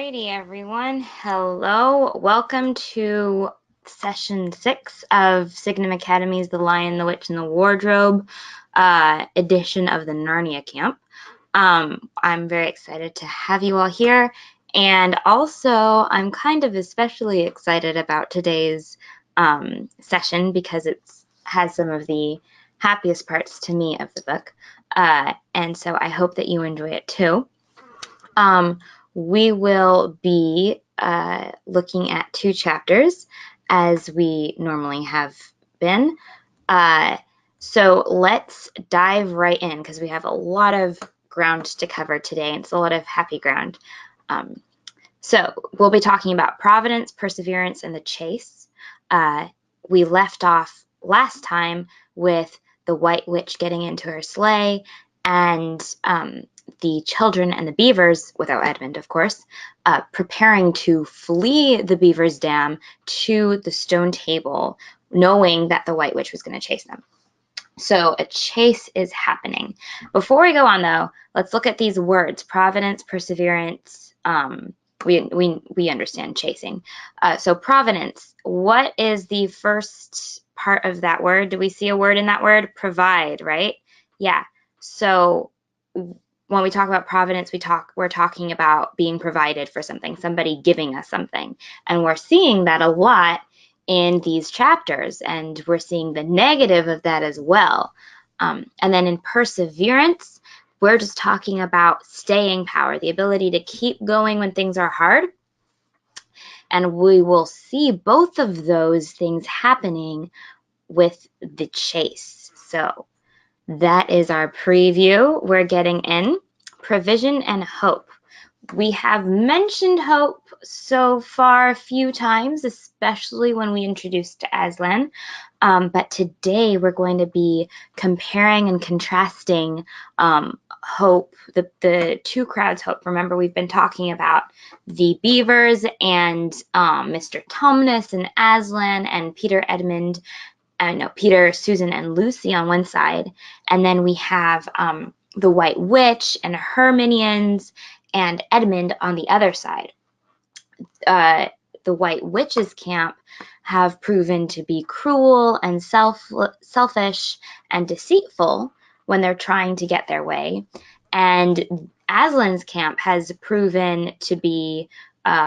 Alrighty, everyone. Hello. Welcome to session 6 of Signum Academy's The Lion, the Witch, and the Wardrobe edition of the Narnia camp. I'm very excited to have you all here. And also, I'm kind of especially excited about today's session because it has some of the happiest parts to me of the book. And so I hope that you enjoy it too. We will be looking at 2 chapters as we normally have been. So let's dive right in because we have a lot of ground to cover today, and it's a lot of happy ground. So we'll be talking about providence, perseverance, and the chase. We left off last time with the White Witch getting into her sleigh and the children and the beavers, without Edmund, of course, preparing to flee the beavers' dam to the stone table, knowing that the White Witch was going to chase them. So a chase is happening. Before we go on, though, let's look at these words: providence, perseverance. We understand chasing. So providence. What is the first part of that word? Do we see a word in that word? Provide, right? Yeah. So when we talk about providence, we're talking about being provided for something, somebody giving us something. And we're seeing that a lot in these chapters, and we're seeing the negative of that as well. And then in perseverance, we're just talking about staying power, the ability to keep going when things are hard. And we will see both of those things happening with the chase. So that is our preview. We're getting in provision and hope. We have mentioned hope so far a few times, especially when we introduced Aslan. But today we're going to be comparing and contrasting hope, the two crowds' hope. Remember, we've been talking about the beavers and Mr. Tumnus and Aslan and Peter, Edmund, Peter, Susan, and Lucy on one side, and then we have the White Witch and her minions and Edmund on the other side. The White Witch's camp have proven to be cruel and selfish and deceitful when they're trying to get their way, and Aslan's camp has proven to be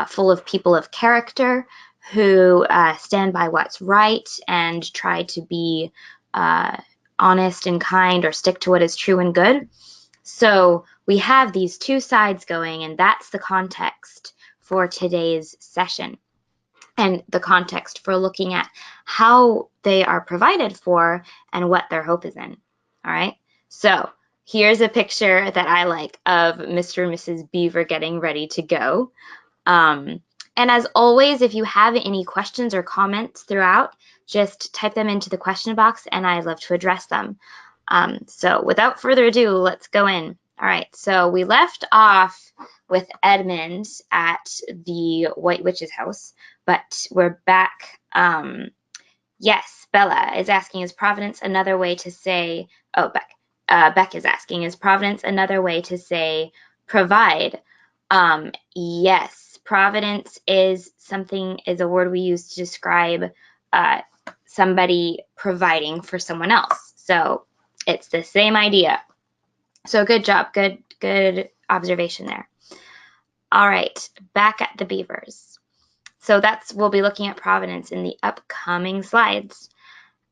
full of people of character who stand by what's right and try to be honest and kind, or stick to what is true and good. So we have these two sides going, and that's the context for today's session, and the context for looking at how they are provided for and what their hope is in. All right, so here's a picture that I like of Mr. and Mrs. Beaver getting ready to go. And as always, if you have any questions or comments throughout, just type them into the question box, and I'd love to address them. So without further ado, let's go in. All right, so we left off with Edmund at the White Witch's house, but we're back. Yes, Bella is asking, is providence another way to say, Beck is asking, is providence another way to say provide? Yes, providence is a word we use to describe somebody providing for someone else. So it's the same idea. So good job, good observation there. All right, back at the beavers. So we'll be looking at providence in the upcoming slides.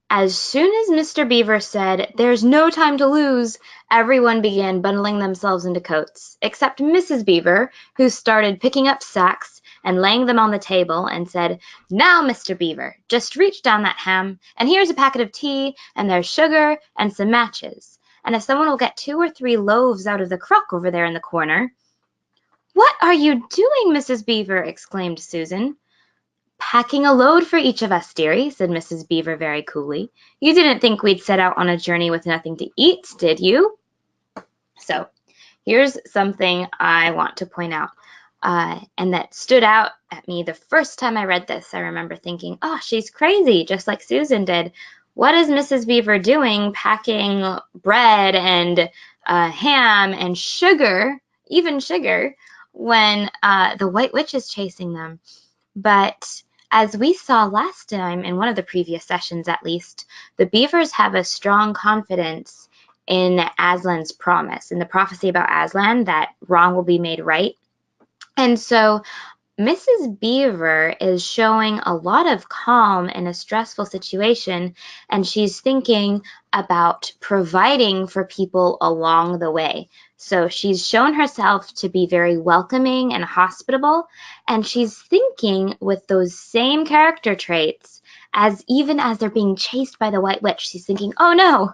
As soon as Mr. Beaver said, "There's no time to lose," everyone began bundling themselves into coats, except Mrs. Beaver, who started picking up sacks and laying them on the table and said, "Now, Mr. Beaver, just reach down that ham, and here's a packet of tea, and there's sugar and some matches. And if someone will get 2 or 3 loaves out of the crock over there in the corner." "What are you doing, Mrs. Beaver?" exclaimed Susan. "Packing a load for each of us, dearie," said Mrs. Beaver very coolly. "You didn't think we'd set out on a journey with nothing to eat, did you?" So here's something I want to point out, and that stood out at me the first time I read this. I remember thinking, oh, she's crazy, just like Susan did. What is Mrs. Beaver doing packing bread and ham and sugar, even sugar, when the White Witch is chasing them. But as we saw last time, in one of the previous sessions at least, the beavers have a strong confidence in Aslan's promise, in the prophecy about Aslan, that wrong will be made right. And so Mrs. Beaver is showing a lot of calm in a stressful situation, and she's thinking about providing for people along the way. So she's shown herself to be very welcoming and hospitable, and she's thinking with those same character traits as even as they're being chased by the White Witch. She's thinking, oh no,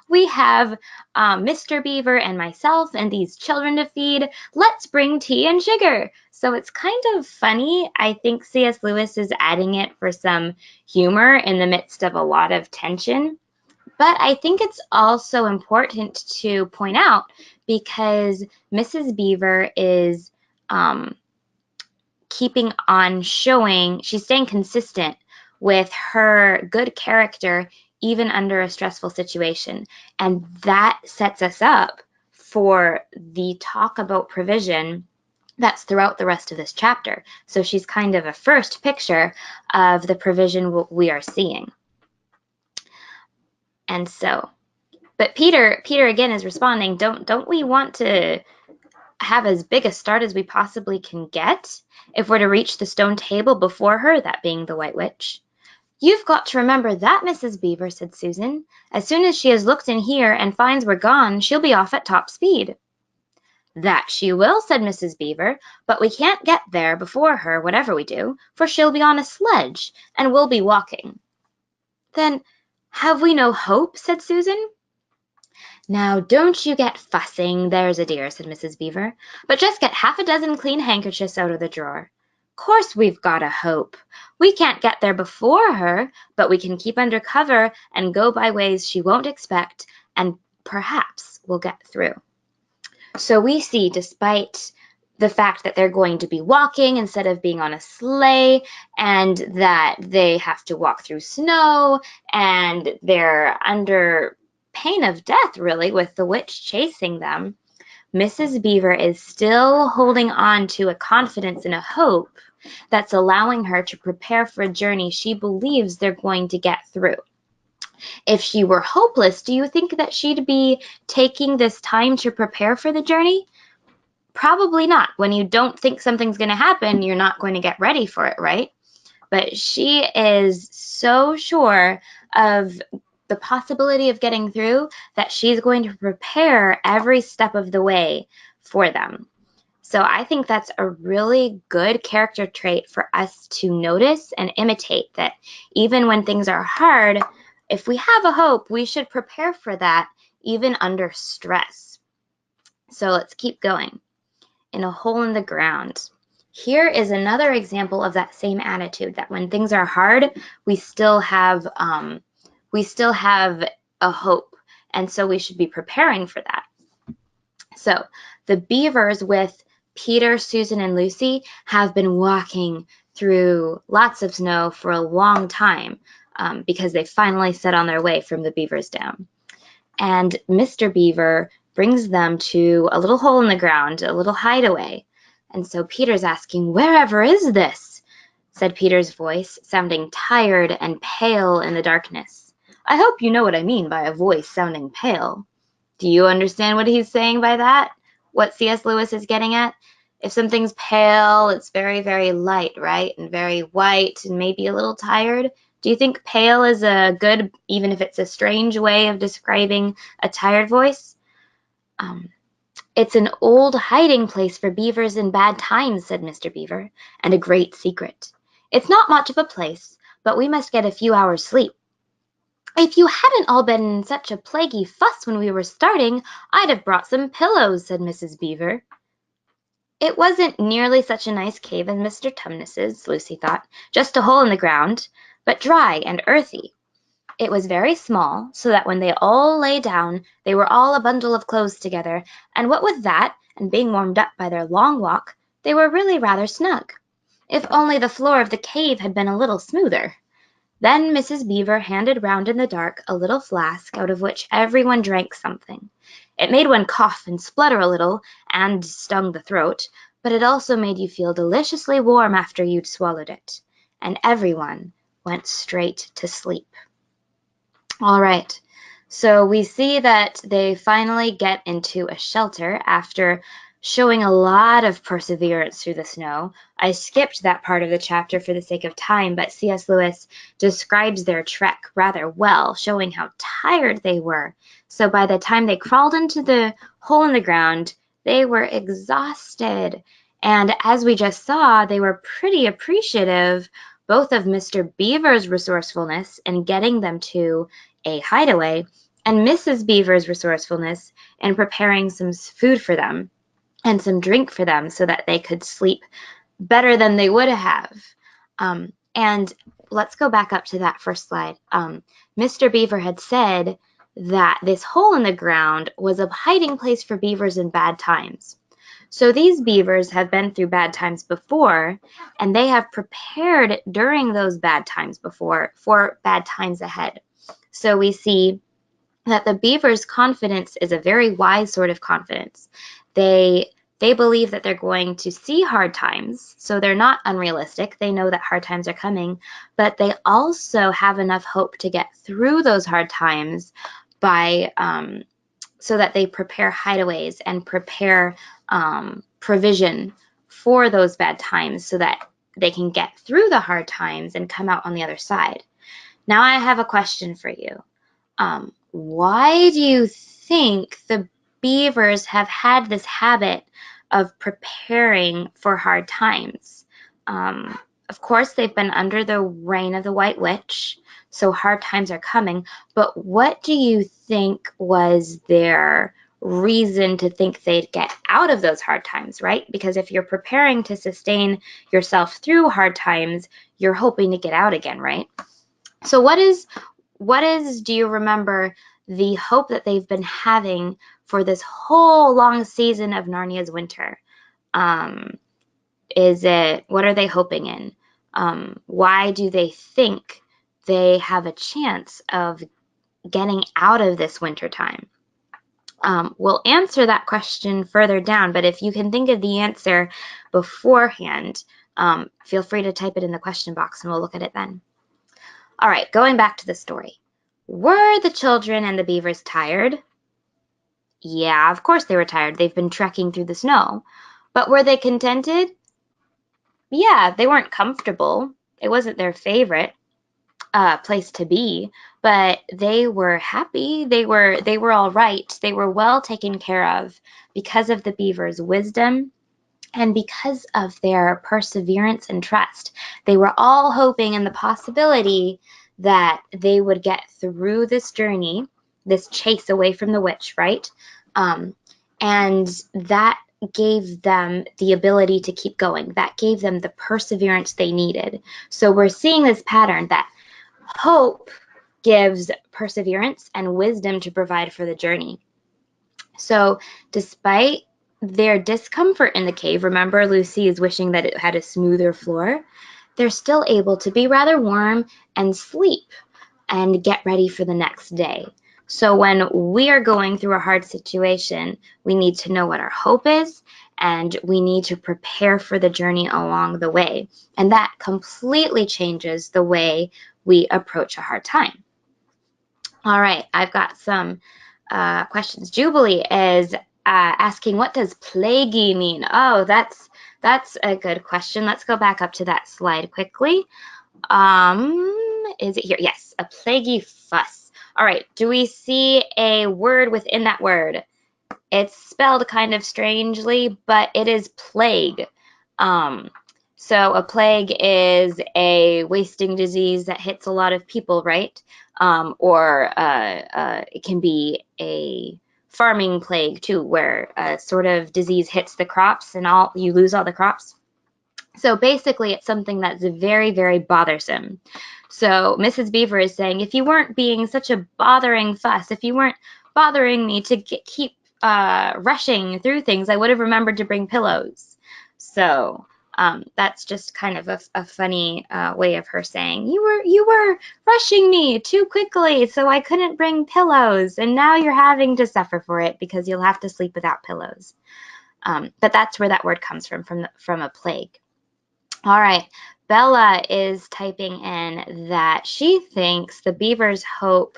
we have Mr. Beaver and myself and these children to feed. Let's bring tea and sugar. So it's kind of funny. I think C.S. Lewis is adding it for some humor in the midst of a lot of tension. But I think it's also important to point out because Mrs. Beaver is keeping on showing, she's staying consistent with her good character even under a stressful situation. And that sets us up for the talk about provision that's throughout the rest of this chapter. So she's kind of a first picture of the provision we are seeing. And so, but Peter again is responding, don't we want to have as big a start as we possibly can get if we're to reach the stone table before her, that being the White Witch? You've got to remember that, Mrs. Beaver, said Susan. As soon as she has looked in here and finds we're gone, she'll be off at top speed. That she will, said Mrs. Beaver, but we can't get there before her, whatever we do, for she'll be on a sledge, and we'll be walking. Then have we no hope, said Susan. Now don't you get fussing, there's a dear, said Mrs. Beaver, but just get half a dozen clean handkerchiefs out of the drawer. Course we've got a hope. We can't get there before her, but we can keep under cover and go by ways she won't expect, and perhaps we'll get through. So we see, despite the fact that they're going to be walking instead of being on a sleigh, and that they have to walk through snow, and they're under pain of death, really, with the witch chasing them, Mrs. Beaver is still holding on to a confidence and a hope that's allowing her to prepare for a journey she believes they're going to get through. If she were hopeless, do you think that she'd be taking this time to prepare for the journey? Probably not. When you don't think something's going to happen, you're not going to get ready for it, right? But she is so sure of the possibility of getting through that she's going to prepare every step of the way for them. So I think that's a really good character trait for us to notice and imitate, that even when things are hard, if we have a hope, we should prepare for that even under stress. So let's keep going. In A Hole in the Ground. Here is another example of that same attitude, that when things are hard, we still have a hope, and so we should be preparing for that. So the beavers with Peter, Susan, and Lucy have been walking through lots of snow for a long time because they finally set on their way from the beavers' dam. And Mr. Beaver brings them to a little hole in the ground, a little hideaway. And so Peter's asking, "Wherever is this?" said Peter's voice, sounding tired and pale in the darkness. I hope you know what I mean by a voice sounding pale. Do you understand what he's saying by that? What C.S. Lewis is getting at? If something's pale, it's very, very light, right? And very white and maybe a little tired. Do you think pale is a good, even if it's a strange way of describing a tired voice? It's an old hiding place for beavers in bad times, said Mr. Beaver, and a great secret. It's not much of a place, but we must get a few hours' sleep. If you hadn't all been in such a plaguey fuss when we were starting, I'd have brought some pillows, said Mrs. Beaver. It wasn't nearly such a nice cave as Mr. Tumnus's, Lucy thought, just a hole in the ground, but dry and earthy. It was very small, so that when they all lay down, they were all a bundle of clothes together, and what with that, and being warmed up by their long walk, they were really rather snug. If only the floor of the cave had been a little smoother. Then Mrs. Beaver handed round in the dark a little flask out of which everyone drank something. It made one cough and splutter a little, and stung the throat, but it also made you feel deliciously warm after you'd swallowed it, and everyone went straight to sleep. All right, so we see that they finally get into a shelter after showing a lot of perseverance through the snow. I skipped that part of the chapter for the sake of time, but C.S. Lewis describes their trek rather well, showing how tired they were. So by the time they crawled into the hole in the ground, they were exhausted. And as we just saw, they were pretty appreciative both of Mr. Beaver's resourcefulness in getting them to a hideaway and Mrs. Beaver's resourcefulness in preparing some food for them and some drink for them so that they could sleep better than they would have. And let's go back up to that first slide. Mr. Beaver had said that this hole in the ground was a hiding place for beavers in bad times. So these beavers have been through bad times before, and they have prepared during those bad times before for bad times ahead. So we see that the beaver's confidence is a very wise sort of confidence. They believe that they're going to see hard times, so they're not unrealistic. They know that hard times are coming, but they also have enough hope to get through those hard times by so that they prepare hideaways and prepare provision for those bad times so that they can get through the hard times and come out on the other side. Now I have a question for you. Why do you think the beavers have had this habit of preparing for hard times? Of course, they've been under the reign of the White Witch, so hard times are coming, but what do you think was their reason to think they'd get out of those hard times, right? Because if you're preparing to sustain yourself through hard times, you're hoping to get out again, right? So what is, do you remember the hope that they've been having for this whole long season of Narnia's winter? What are they hoping in? Why do they think they have a chance of getting out of this winter time? We'll answer that question further down, but if you can think of the answer beforehand, feel free to type it in the question box and we'll look at it then. All right, going back to the story. Were the children and the beavers tired? Yeah, of course they were tired. They've been trekking through the snow. But were they contented? Yeah, they weren't comfortable. It wasn't their favorite place to be, but they were happy. They were all right. They were well taken care of because of the beavers' wisdom and because of their perseverance and trust. They were all hoping in the possibility that they would get through this journey, this chase away from the witch, right? And that gave them the ability to keep going. That gave them the perseverance they needed. So we're seeing this pattern that hope gives perseverance and wisdom to provide for the journey. So despite their discomfort in the cave, remember Lucy is wishing that it had a smoother floor, they're still able to be rather warm and sleep and get ready for the next day. So when we are going through a hard situation, we need to know what our hope is, and we need to prepare for the journey along the way. And that completely changes the way we approach a hard time. All right, I've got some questions. Jubilee is asking, what does plaguey mean? Oh, that's a good question. Let's go back up to that slide quickly. Is it here? Yes, a plaguey fuss. All right, do we see a word within that word? It's spelled kind of strangely, but it is plague. So a plague is a wasting disease that hits a lot of people, right? Or it can be a farming plague too, where a sort of disease hits the crops and you lose all the crops. So basically, it's something that's very, very bothersome. So Mrs. Beaver is saying, if you weren't being such a bothering fuss, if you weren't bothering me to keep rushing through things, I would have remembered to bring pillows. So that's just kind of a funny way of her saying, you were rushing me too quickly, so I couldn't bring pillows, and now you're having to suffer for it because you'll have to sleep without pillows. But that's where that word comes from a plague. All right, Bella is typing in that she thinks the beavers hope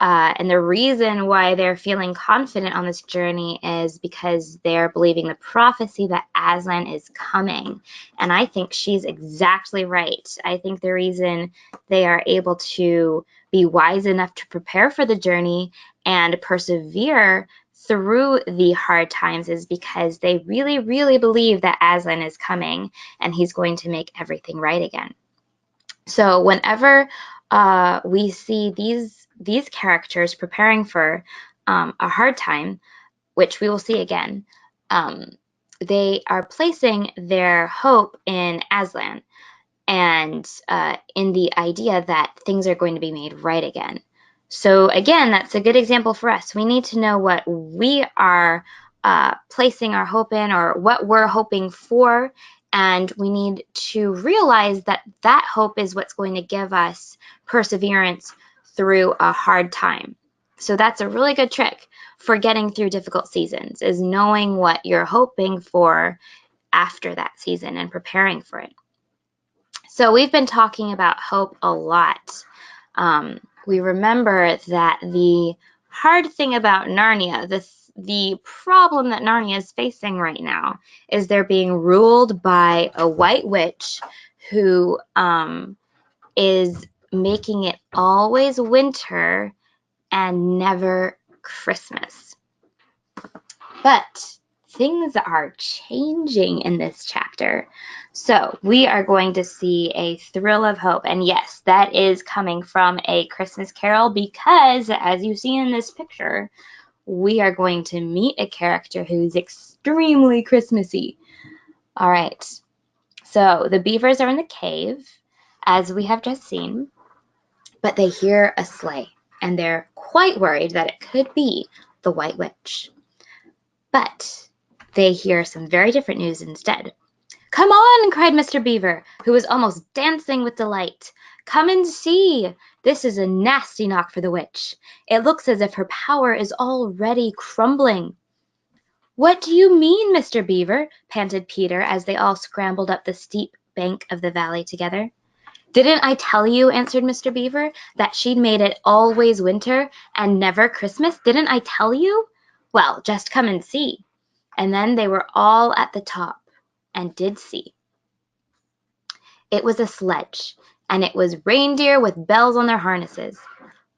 and the reason why they're feeling confident on this journey is because they're believing the prophecy that Aslan is coming. And I think she's exactly right. I think the reason they are able to be wise enough to prepare for the journey and persevere through the hard times is because they really, really believe that Aslan is coming and he's going to make everything right again. So whenever we see these characters preparing for a hard time, which we will see again, they are placing their hope in Aslan and in the idea that things are going to be made right again. So again, that's a good example for us. We need to know what we are placing our hope in or what we're hoping for, and we need to realize that that hope is what's going to give us perseverance through a hard time. So that's a really good trick for getting through difficult seasons, is knowing what you're hoping for after that season and preparing for it. So we've been talking about hope a lot. We remember that the hard thing about Narnia, the problem that Narnia is facing right now, is they're being ruled by a white witch who is making it always winter and never Christmas. But things are changing in this chapter. So we are going to see a thrill of hope. And yes, that is coming from A Christmas Carol because, as you see in this picture, we are going to meet a character who's extremely Christmassy. All right. So the beavers are in the cave, as we have just seen, but they hear a sleigh, and they're quite worried that it could be the White Witch. But they hear some very different news instead. "Come on!" cried Mr. Beaver, who was almost dancing with delight. "Come and see! This is a nasty knock for the witch. It looks as if her power is already crumbling." "What do you mean, Mr. Beaver?" panted Peter as they all scrambled up the steep bank of the valley together. "Didn't I tell you," answered Mr. Beaver, "that she'd made it always winter and never Christmas? Didn't I tell you? Well, just come and see." And then they were all at the top and did see. It was a sledge, and it was reindeer with bells on their harnesses.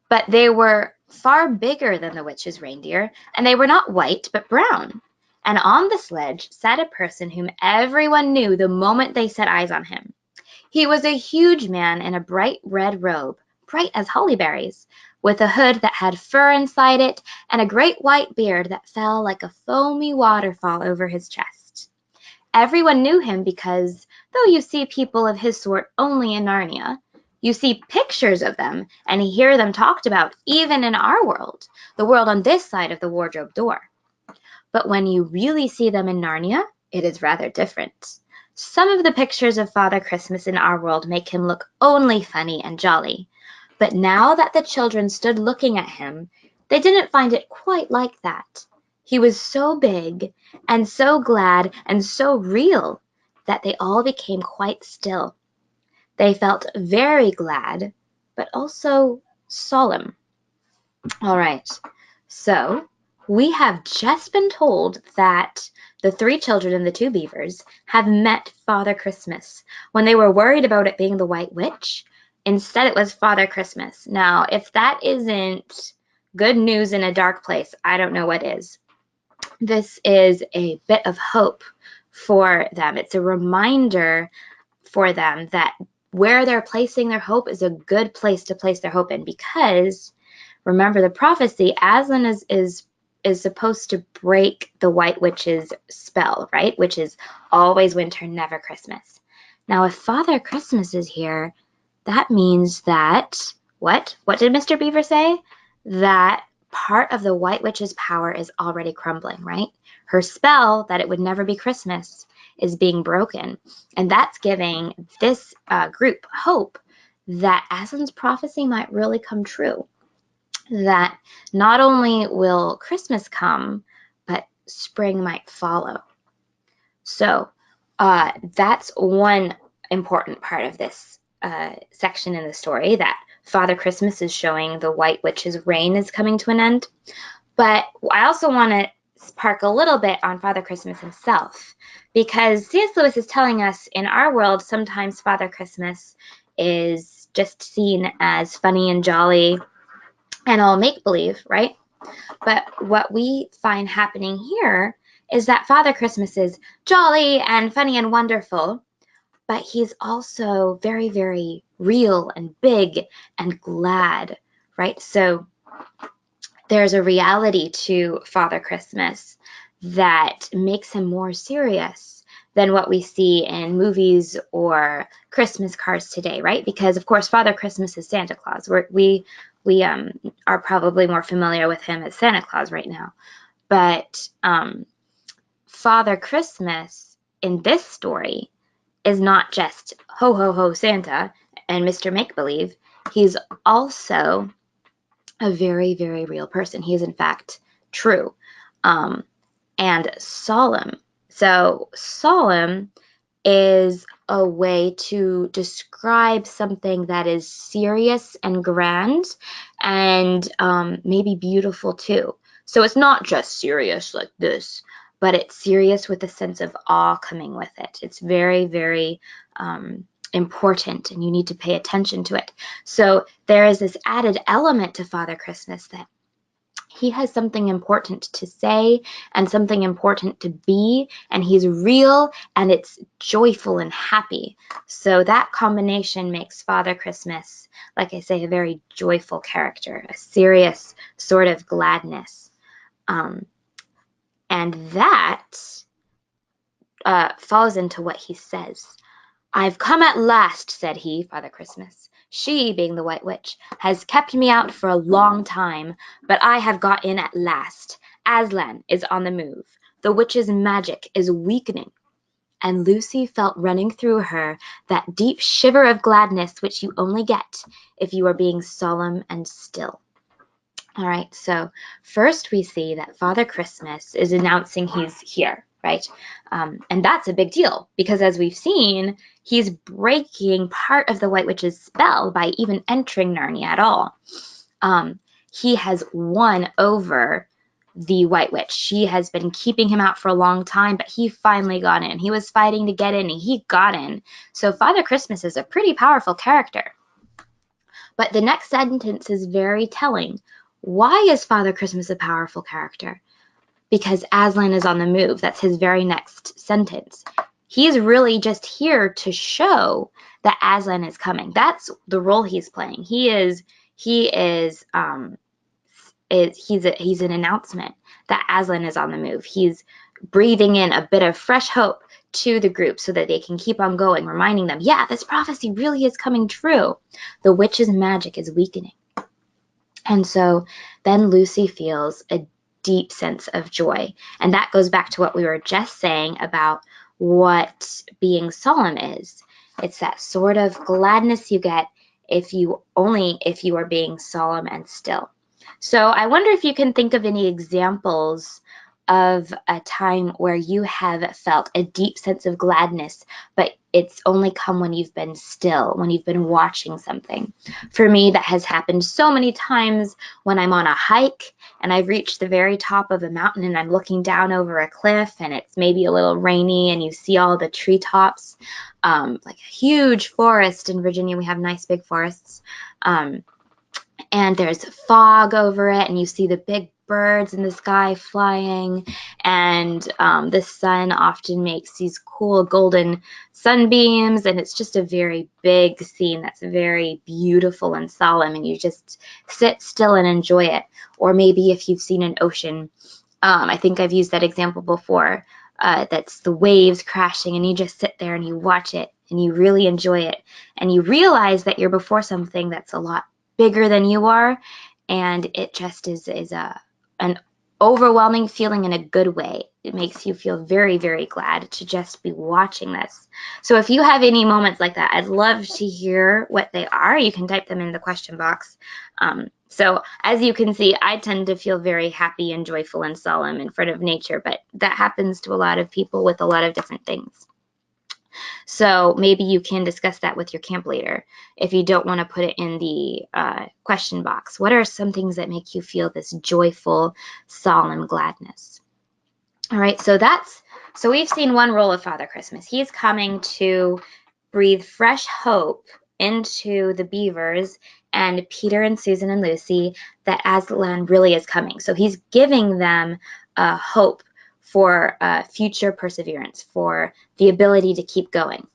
But they were far bigger than the witch's reindeer, and they were not white but brown. And on the sledge sat a person whom everyone knew the moment they set eyes on him. He was a huge man in a bright red robe, bright as holly berries, with a hood that had fur inside it, and a great white beard that fell like a foamy waterfall over his chest. Everyone knew him because, though you see people of his sort only in Narnia, you see pictures of them and hear them talked about even in our world, the world on this side of the wardrobe door. But when you really see them in Narnia, it is rather different. Some of the pictures of Father Christmas in our world make him look only funny and jolly. But now that the children stood looking at him, they didn't find it quite like that. He was so big and so glad and so real that they all became quite still. They felt very glad, but also solemn. All right, so we have just been told that the 3 children and the 2 beavers have met Father Christmas. When they were worried about it being the White Witch, instead it was Father Christmas. Now, if that isn't good news in a dark place, I don't know what is. This is a bit of hope for them. It's a reminder for them that where they're placing their hope is a good place to place their hope in, because remember the prophecy, Aslan is supposed to break the White Witch's spell, right? Which is always winter, never Christmas. Now, if Father Christmas is here, that means that, what did Mr. Beaver say? That part of the White Witch's power is already crumbling, right? Her spell that it would never be Christmas is being broken. And that's giving this group hope that Aslan's prophecy might really come true. That not only will Christmas come, but spring might follow. So that's one important part of this section in the story, that Father Christmas is showing the White Witch's reign is coming to an end. But I also want to spark a little bit on Father Christmas himself, because C.S. Lewis is telling us in our world sometimes Father Christmas is just seen as funny and jolly and all make-believe, right? But what we find happening here is that Father Christmas is jolly and funny and wonderful, but he's also very, very real and big and glad, right? So there's a reality to Father Christmas that makes him more serious than what we see in movies or Christmas cards today, right? Because of course, Father Christmas is Santa Claus. We are probably more familiar with him as Santa Claus right now, but Father Christmas in this story is not just ho ho ho Santa and Mr. Make-Believe. He's also a very, very real person. He is, in fact, true and solemn. So solemn is a way to describe something that is serious and grand and maybe beautiful too. So it's not just serious like this, but it's serious with a sense of awe coming with it. It's very, very important, and you need to pay attention to it. So there is this added element to Father Christmas, that he has something important to say and something important to be, and he's real and it's joyful and happy. So that combination makes Father Christmas, like I say, a very joyful character, a serious sort of gladness. And that falls into what he says. "I've come at last," said he, Father Christmas. "She, being the White Witch, has kept me out for a long time, but I have got in at last. Aslan is on the move. The witch's magic is weakening." And Lucy felt running through her that deep shiver of gladness which you only get if you are being solemn and still. All right, so first we see that Father Christmas is announcing he's here, right? And that's a big deal, because as we've seen, he's breaking part of the White Witch's spell by even entering Narnia at all. He has won over the White Witch. She has been keeping him out for a long time, but he finally got in. He was fighting to get in, and he got in. So Father Christmas is a pretty powerful character. But the next sentence is very telling. Why is Father Christmas a powerful character? Because Aslan is on the move. That's his very next sentence. He's really just here to show that Aslan is coming. That's the role he's playing. He's an announcement that Aslan is on the move. He's breathing in a bit of fresh hope to the group so that they can keep on going, reminding them, yeah, this prophecy really is coming true. The witch's magic is weakening. And so then Lucy feels a deep sense of joy. And that goes back to what we were just saying about what being solemn is. It's that sort of gladness you get if you are being solemn and still. So I wonder if you can think of any examples of a time where you have felt a deep sense of gladness, but it's only come when you've been still, when you've been watching something. For me, that has happened so many times when I'm on a hike and I've reached the very top of a mountain and I'm looking down over a cliff and it's maybe a little rainy and you see all the treetops, like a huge forest. In Virginia, we have nice big forests. And there's fog over it, and you see the big birds in the sky flying, and the sun often makes these cool golden sunbeams, and it's just a very big scene that's very beautiful and solemn, and you just sit still and enjoy it. Or maybe if you've seen an ocean, I think I've used that example before, that's the waves crashing, and you just sit there and you watch it, and you really enjoy it, and you realize that you're before something that's a lot bigger than you are, and it just is an overwhelming feeling in a good way. it makes you feel very, very glad to just be watching this. So if you have any moments like that, I'd love to hear what they are. You can type them in the question box. So as you can see, I tend to feel very happy and joyful and solemn in front of nature, but that happens to a lot of people with a lot of different things. So maybe you can discuss that with your camp leader if you don't want to put it in the question box. What are some things that make you feel this joyful, solemn gladness? All right, so we've seen one role of Father Christmas. He's coming to breathe fresh hope into the beavers and Peter and Susan and Lucy that Aslan really is coming. So he's giving them hope for future perseverance, for the ability to keep going.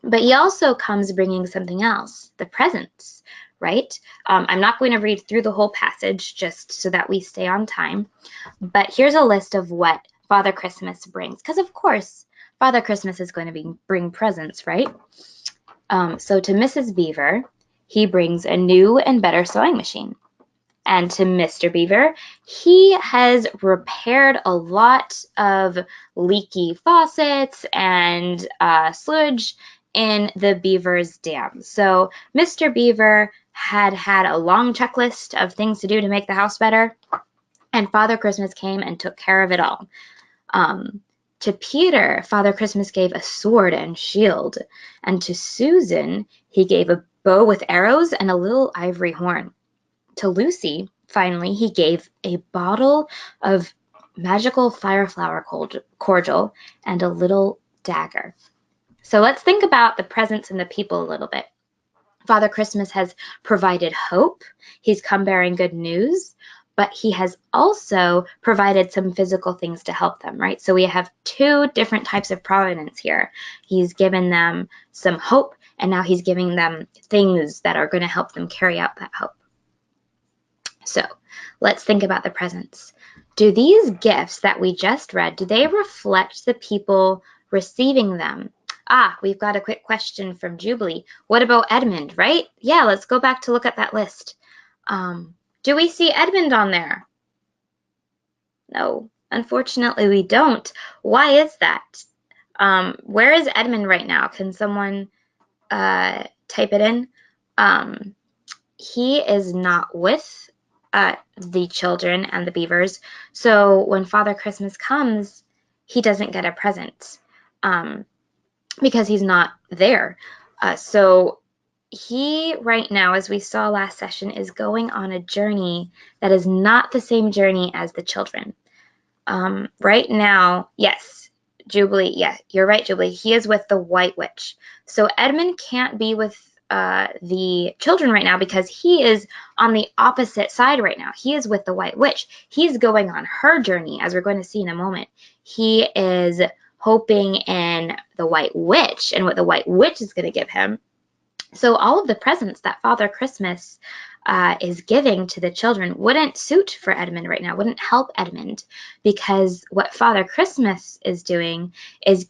But he also comes bringing something else, the presents, right? I'm not going to read through the whole passage just so that we stay on time, but here's a list of what Father Christmas brings, because of course, Father Christmas is going to bring presents, right? So to Mrs. Beaver, he brings a new and better sewing machine. And to Mr. Beaver, he has repaired a lot of leaky faucets and sludge in the beaver's dam. So Mr. Beaver had a long checklist of things to do to make the house better, and Father Christmas came and took care of it all. To Peter, Father Christmas gave a sword and shield, and to Susan, he gave a bow with arrows and a little ivory horn. To Lucy, finally, he gave a bottle of magical fireflower cordial and a little dagger. So let's think about the presents and the people a little bit. Father Christmas has provided hope. He's come bearing good news, but he has also provided some physical things to help them, right? So we have two different types of providence here. He's given them some hope, and now he's giving them things that are going to help them carry out that hope. So let's think about the presents. Do these gifts that we just read, do they reflect the people receiving them? We've got a quick question from Jubilee. What about Edmund, right? Yeah, let's go back to look at that list. Do we see Edmund on there? No, unfortunately we don't. Why is that? Where is Edmund right now? Can someone type it in? He is not with the children and the beavers. So when Father Christmas comes, he doesn't get a present because he's not there. So he right now, as we saw last session, is going on a journey that is not the same journey as the children. Right now, yes, Jubilee, yeah, you're right, Jubilee. He is with the White Witch. So Edmund can't be with the children right now because he is on the opposite side right now. He is with the White Witch. He's going on her journey, as we're going to see in a moment. He is hoping in the White Witch and what the White Witch is going to give him. So all of the presents that Father Christmas is giving to the children wouldn't suit for Edmund right now, wouldn't help Edmund, because what Father Christmas is doing is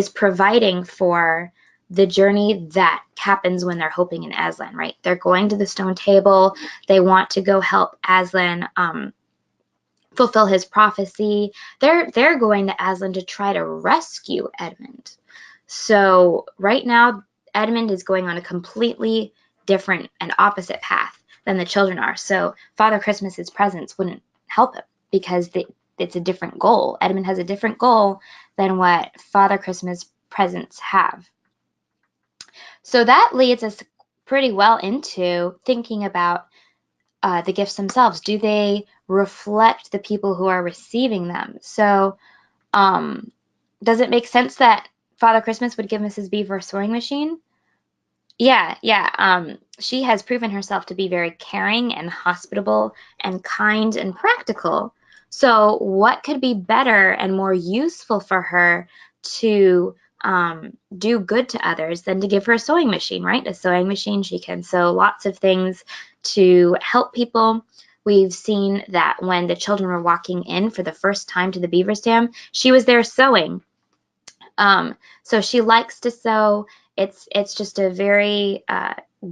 providing for the journey that happens when they're hoping in Aslan, right? They're going to the stone table. They want to go help Aslan fulfill his prophecy. They're going to Aslan to try to rescue Edmund. So right now, Edmund is going on a completely different and opposite path than the children are. So Father Christmas's presence wouldn't help him because it's a different goal. Edmund has a different goal than what Father Christmas presents have. So that leads us pretty well into thinking about the gifts themselves. Do they reflect the people who are receiving them? So does it make sense that Father Christmas would give Mrs. Beaver a sewing machine? Yeah. She has proven herself to be very caring and hospitable and kind and practical. So what could be better and more useful for her to do good to others than to give her a sewing machine, right? A sewing machine, she can sew lots of things to help people. We've seen that when the children were walking in for the first time to the beaver's dam, she was there sewing. So she likes to sew. It's just a very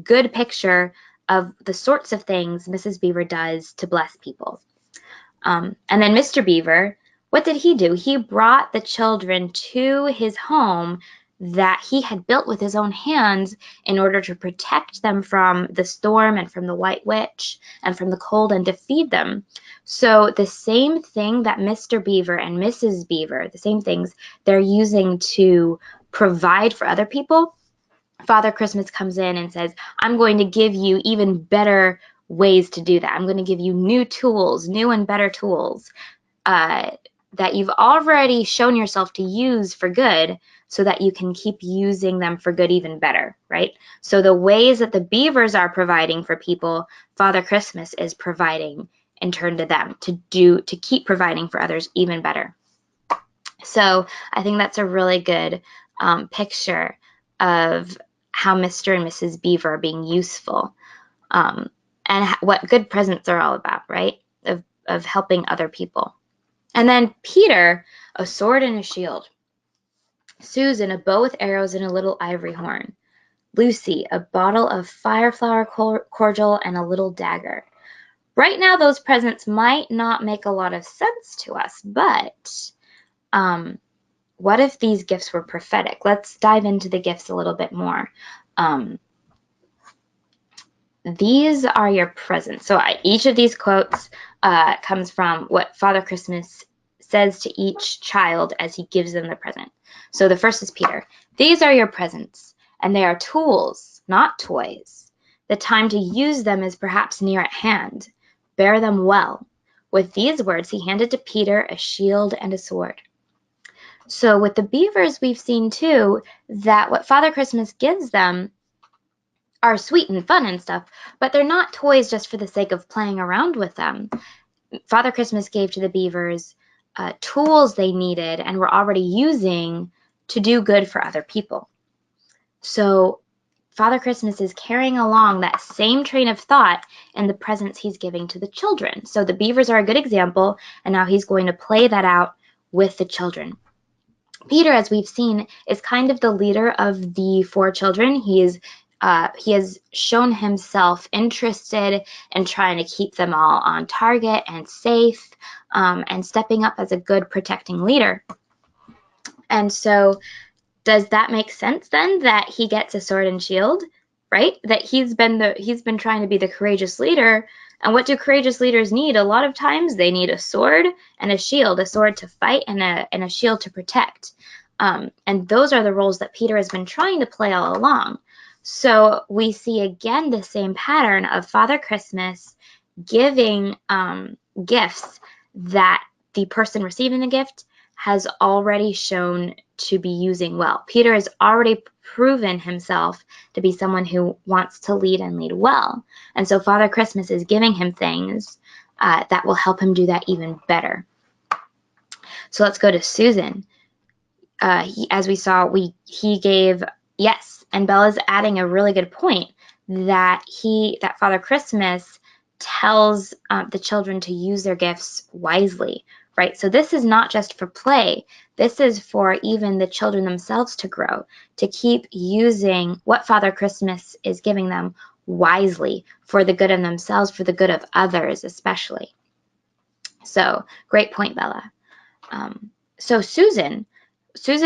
good picture of the sorts of things Mrs. Beaver does to bless people. And then Mr. Beaver, what did he do? He brought the children to his home that he had built with his own hands in order to protect them from the storm and from the White Witch and from the cold, and to feed them. So the same thing that Mr. Beaver and Mrs. Beaver, the same things they're using to provide for other people, Father Christmas comes in and says, I'm going to give you even better ways to do that. I'm going to give you new tools, new and better tools that you've already shown yourself to use for good, so that you can keep using them for good even better, right? So the ways that the beavers are providing for people, Father Christmas is providing in turn to them to keep providing for others even better. So I think that's a really good picture of how Mr. and Mrs. Beaver are being useful, and what good presents are all about, right? Of helping other people. And then Peter, a sword and a shield. Susan, a bow with arrows and a little ivory horn. Lucy, a bottle of fireflower cordial and a little dagger. Right now, those presents might not make a lot of sense to us, but what if these gifts were prophetic? Let's dive into the gifts a little bit more. These are your presents. So each of these quotes comes from what Father Christmas says to each child as he gives them the present. So the first is Peter. These are your presents, and they are tools, not toys. The time to use them is perhaps near at hand. Bear them well. With these words, he handed to Peter a shield and a sword. So with the beavers, we've seen too that what Father Christmas gives them are sweet and fun and stuff, but they're not toys just for the sake of playing around with them. Father Christmas gave to the beavers tools they needed and were already using to do good for other people. So Father Christmas is carrying along that same train of thought in the presents he's giving to the children. So the beavers are a good example, and now he's going to play that out with the children. Peter, as we've seen, is kind of the leader of the four children. He has shown himself interested in trying to keep them all on target and safe, and stepping up as a good protecting leader. And so does that make sense then that he gets a sword and shield, right? That he's been trying to be the courageous leader. And what do courageous leaders need? A lot of times they need a sword and a shield, a sword to fight and a shield to protect. And those are the roles that Peter has been trying to play all along. So we see again the same pattern of Father Christmas giving gifts that the person receiving the gift has already shown to be using well. Peter has already proven himself to be someone who wants to lead and lead well. And so Father Christmas is giving him things that will help him do that even better. So let's go to Susan. As we saw, he gave yes, and Bella's adding a really good point that Father Christmas tells the children to use their gifts wisely, right? So this is not just for play. This is for even the children themselves to grow, to keep using what Father Christmas is giving them wisely for the good of themselves, for the good of others especially. So great point, Bella. So Susan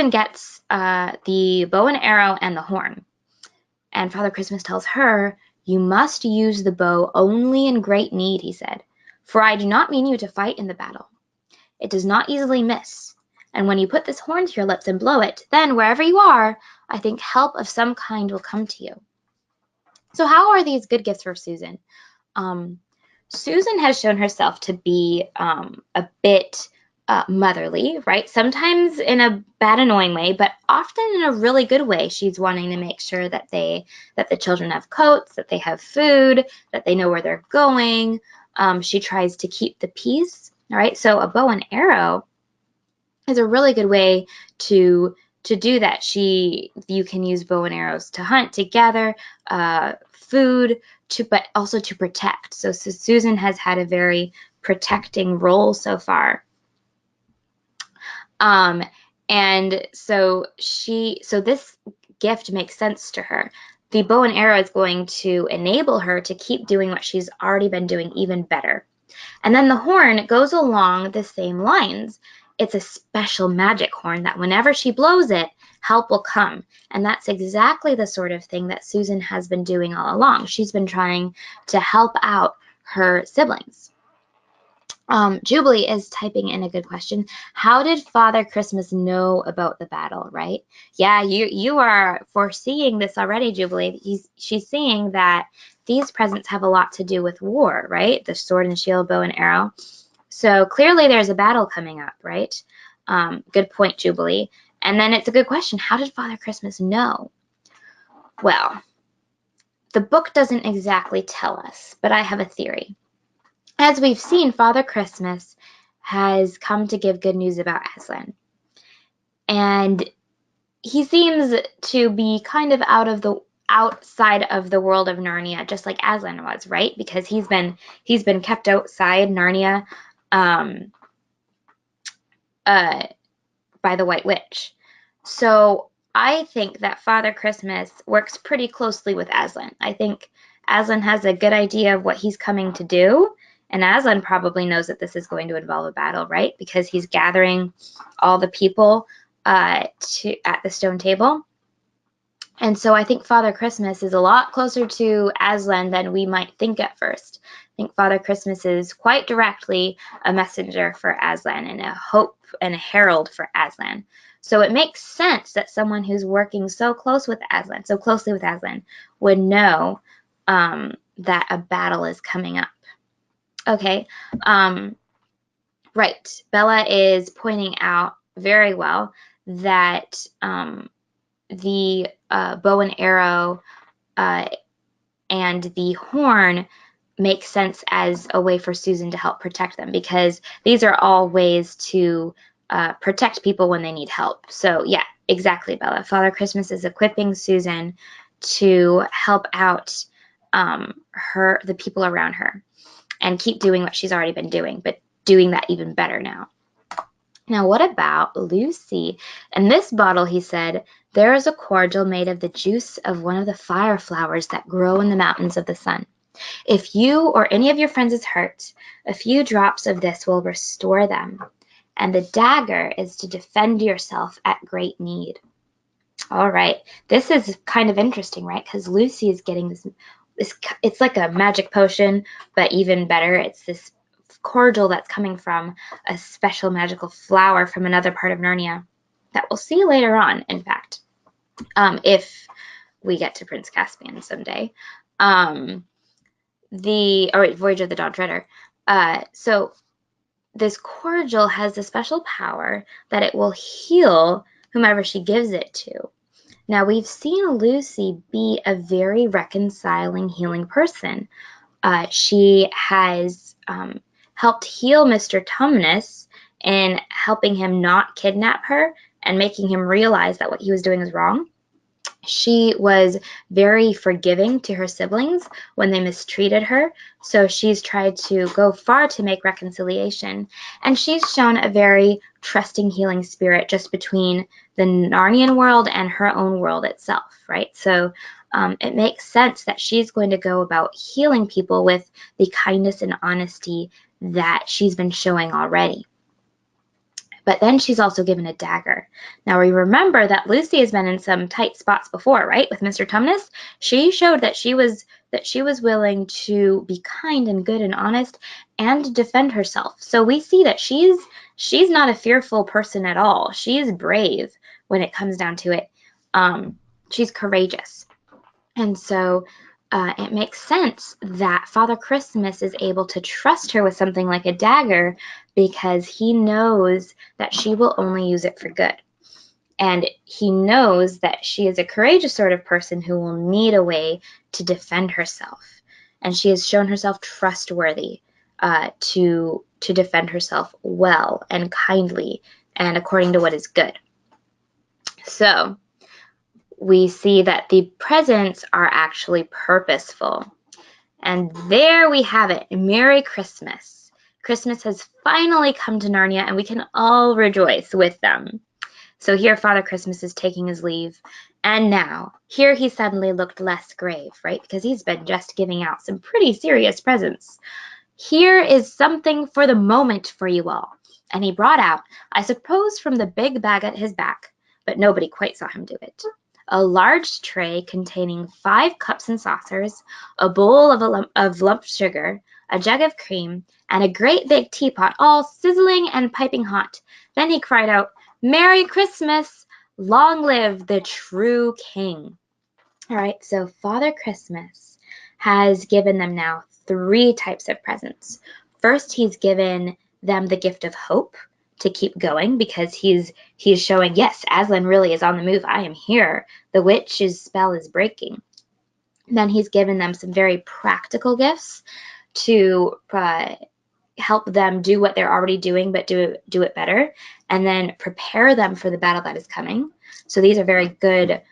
gets the bow and arrow and the horn. And Father Christmas tells her, you must use the bow only in great need, he said, for I do not mean you to fight in the battle. It does not easily miss. And when you put this horn to your lips and blow it, then wherever you are, I think help of some kind will come to you. So how are these good gifts for Susan? Susan has shown herself to be a bit motherly, right? Sometimes in a bad, annoying way, but often in a really good way. She's wanting to make sure that the children have coats, that they have food, that they know where they're going. She tries to keep the peace, all right? So a bow and arrow is a really good way to do that. You can use bow and arrows to hunt, to gather food, but also to protect. So Susan has had a very protecting role so far. And so this gift makes sense to her. The bow and arrow is going to enable her to keep doing what she's already been doing even better. And then the horn goes along the same lines. it's a special magic horn that whenever she blows it, help will come. And that's exactly the sort of thing that Susan has been doing all along. She's been trying to help out her siblings. Jubilee is typing in a good question. How did Father Christmas know about the battle, right? Yeah, you are foreseeing this already, Jubilee. She's seeing that these presents have a lot to do with war, right? The sword and shield, bow and arrow. So clearly there's a battle coming up, right? Good point, Jubilee. And then it's a good question. How did Father Christmas know? Well, the book doesn't exactly tell us, but I have a theory. As we've seen, Father Christmas has come to give good news about Aslan. And he seems to be kind of outside of the world of Narnia, just like Aslan was, right? Because he's been kept outside Narnia by the White Witch. So I think that Father Christmas works pretty closely with Aslan. I think Aslan has a good idea of what he's coming to do, and Aslan probably knows that this is going to involve a battle, right? Because he's gathering all the people at the stone table. And so I think Father Christmas is a lot closer to Aslan than we might think at first. I think Father Christmas is quite directly a messenger for Aslan and a hope and a herald for Aslan. So it makes sense that someone who's working so closely with Aslan, would know that a battle is coming up. Okay, right. Bella is pointing out very well that the bow and arrow and the horn make sense as a way for Susan to help protect them, because these are all ways to protect people when they need help. So yeah, exactly, Bella. Father Christmas is equipping Susan to help out the people around her and keep doing what she's already been doing, but doing that even better now. Now, what about Lucy? In this bottle, he said, there is a cordial made of the juice of one of the fire flowers that grow in the mountains of the sun. If you or any of your friends is hurt, a few drops of this will restore them. And the dagger is to defend yourself at great need. All right, this is kind of interesting, right? Because Lucy is getting this, it's like a magic potion, but even better, it's this cordial that's coming from a special magical flower from another part of Narnia that we'll see later on, in fact, if we get to Prince Caspian someday. Voyage of the Dawn Treader. So this cordial has the special power that it will heal whomever she gives it to. Now, we've seen Lucy be a very reconciling, healing person. She has helped heal Mr. Tumnus in helping him not kidnap her and making him realize that what he was doing is wrong. She was very forgiving to her siblings when they mistreated her, so she's tried to go far to make reconciliation. And she's shown a very trusting, healing spirit just between the Narnian world and her own world itself, right? So it makes sense that she's going to go about healing people with the kindness and honesty that she's been showing already. But then she's also given a dagger. Now we remember that Lucy has been in some tight spots before, right? With Mr. Tumnus, she showed that she was willing to be kind and good and honest and defend herself. So we see that she's not a fearful person at all. She is brave when it comes down to it. She's courageous. And so it makes sense that Father Christmas is able to trust her with something like a dagger because he knows that she will only use it for good. And he knows that she is a courageous sort of person who will need a way to defend herself. And she has shown herself trustworthy to defend herself well and kindly and according to what is good. So we see that the presents are actually purposeful. And there we have it. Merry Christmas. Christmas has finally come to Narnia, and we can all rejoice with them. So here Father Christmas is taking his leave. And now, here he suddenly looked less grave, right? Because he's been just giving out some pretty serious presents. Here is something for the moment for you all. And he brought out, I suppose from the big bag at his back, but nobody quite saw him do it, a large tray containing 5 cups and saucers, a bowl of lump sugar, a jug of cream, and a great big teapot, all sizzling and piping hot. Then he cried out, "Merry Christmas! Long live the true king!" All right, so Father Christmas has given them now 3 types of presents. First, he's given them the gift of hope to keep going, because he's showing, yes, Aslan really is on the move. I am here. The witch's spell is breaking. Then he's given them some very practical gifts to help them do what they're already doing, but do it better, and then prepare them for the battle that is coming. So these are very good,